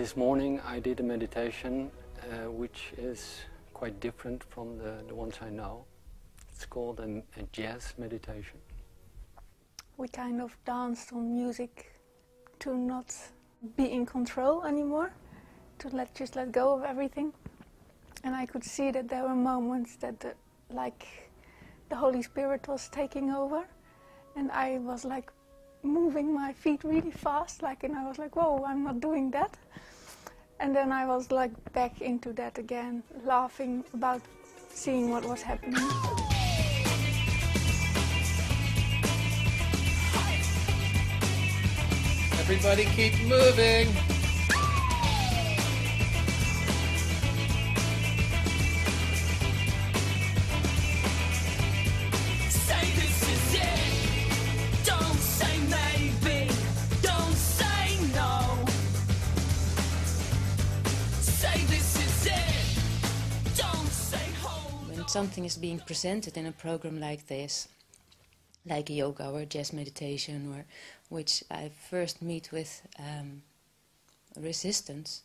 This morning I did a meditation which is quite different from the ones I know. It's called a jazz meditation. We kind of danced on music to not be in control anymore, to just let go of everything. And I could see that there were moments that like the Holy Spirit was taking over, and I was like moving my feet really fast, and I was like, whoa, I'm not doing that. And then I was like back into that again, laughing about seeing what was happening. Everybody keep moving! Say this is it. Don't say maybe. Don't say no. Say this is it. Don't say hold. When something is being presented in a program like this, like a yoga or jazz meditation, or which I first meet with resistance,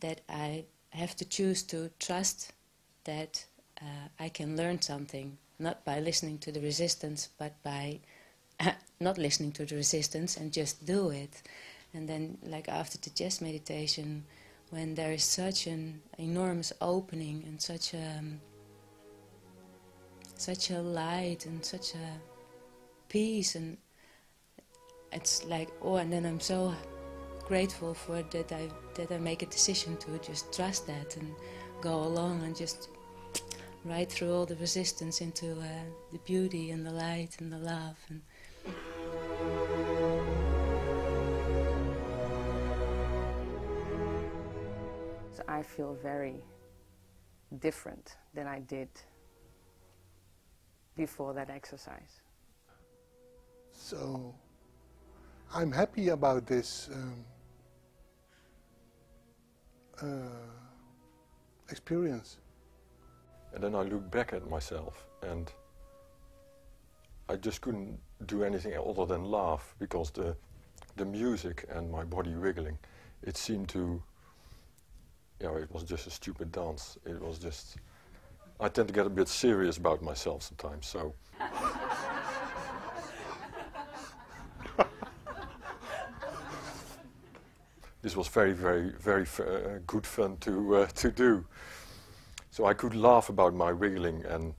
that I have to choose to trust that I can learn something, not by listening to the resistance, but by not listening to the resistance and just do it. And then, like after the jazz meditation, when there is such an enormous opening and such a light and such a peace, and it's like, oh, and then I'm so grateful for that I make a decision to just trust that and go along and just ride through all the resistance into the beauty and the light and the love. And so I feel very different than I did before that exercise. So I'm happy about this experience. And then I look back at myself and I just couldn't do anything other than laugh, because the music and my body wiggling, it seemed to, it was just a stupid dance. It was just, I tend to get a bit serious about myself sometimes, so. This was very, very, very good fun to do. So I could laugh about my wiggling and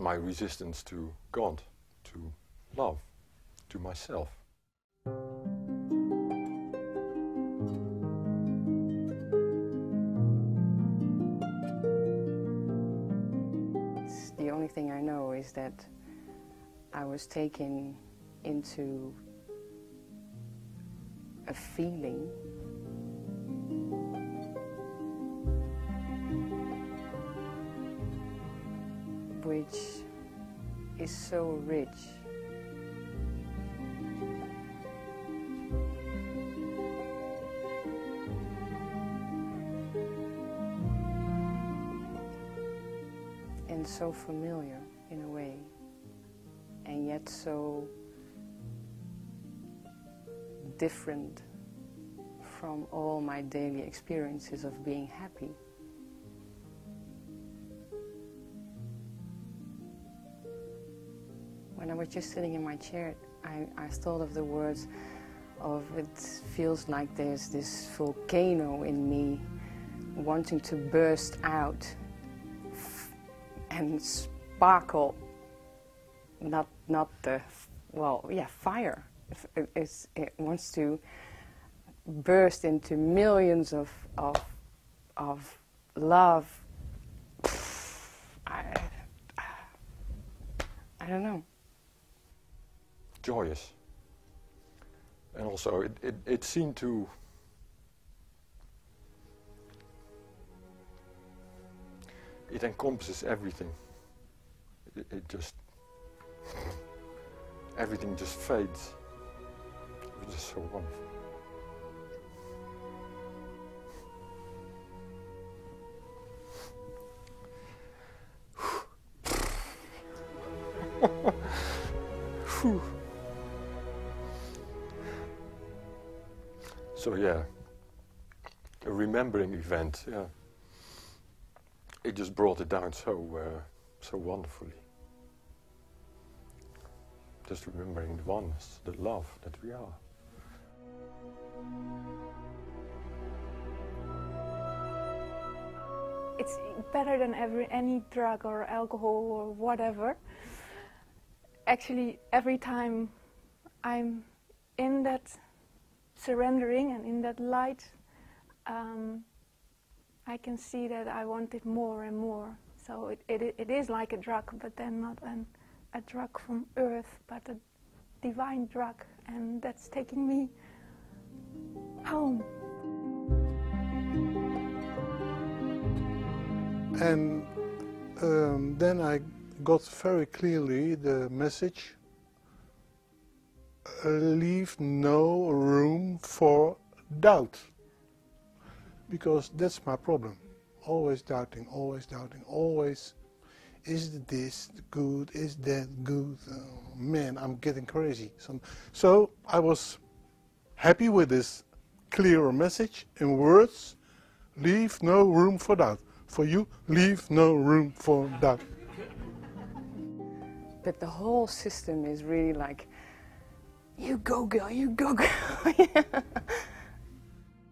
my resistance to God, to love, to myself. The only thing I know is that I was taken into a feeling which is so rich. And so familiar in a way, and yet so different from all my daily experiences of being happy. When I was just sitting in my chair, I thought of the words of, it feels like there's this volcano in me wanting to burst out and sparkle, not the, fire. It wants to burst into millions of love. I don't know. Joyous. And also it seemed to it encompasses everything. It just everything just fades. It was just so wonderful. So yeah, remembering event. Yeah, it just brought it down so wonderfully. Just remembering the oneness, the love that we are. It's better than any drug or alcohol or whatever. Actually, every time I'm in that surrendering and in that light, I can see that I want it more and more. So it is like a drug, but then not a drug from earth, but a divine drug, and that's taking me home. And then I got very clearly the message, leave no room for doubt. Because that's my problem. Always doubting, always, is this good, is that good? Oh, man, I'm getting crazy. So I was happy with this clearer message in words, leave no room for doubt. For you, leave no room for doubt. But the whole system is really like, you go girl, you go girl.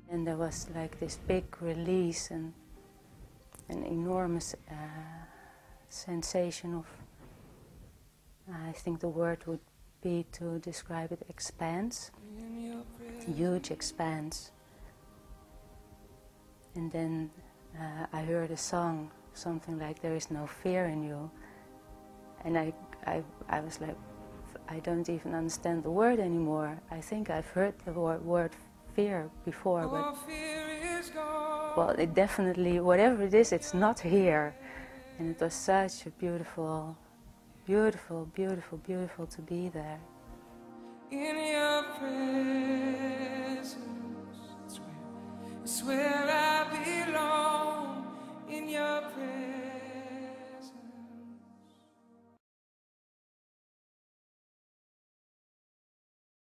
And there was like this big release and an enormous sensation of, I think the word would be to describe it, expanse. Huge expanse. And then I heard a song, something like "There is no fear in you," and I was like, I don't even understand the word anymore. I think I've heard the word fear before, but well, it definitely, whatever it is, it's not here. And it was such a beautiful, beautiful, beautiful, beautiful to be there. In your presence, it's where I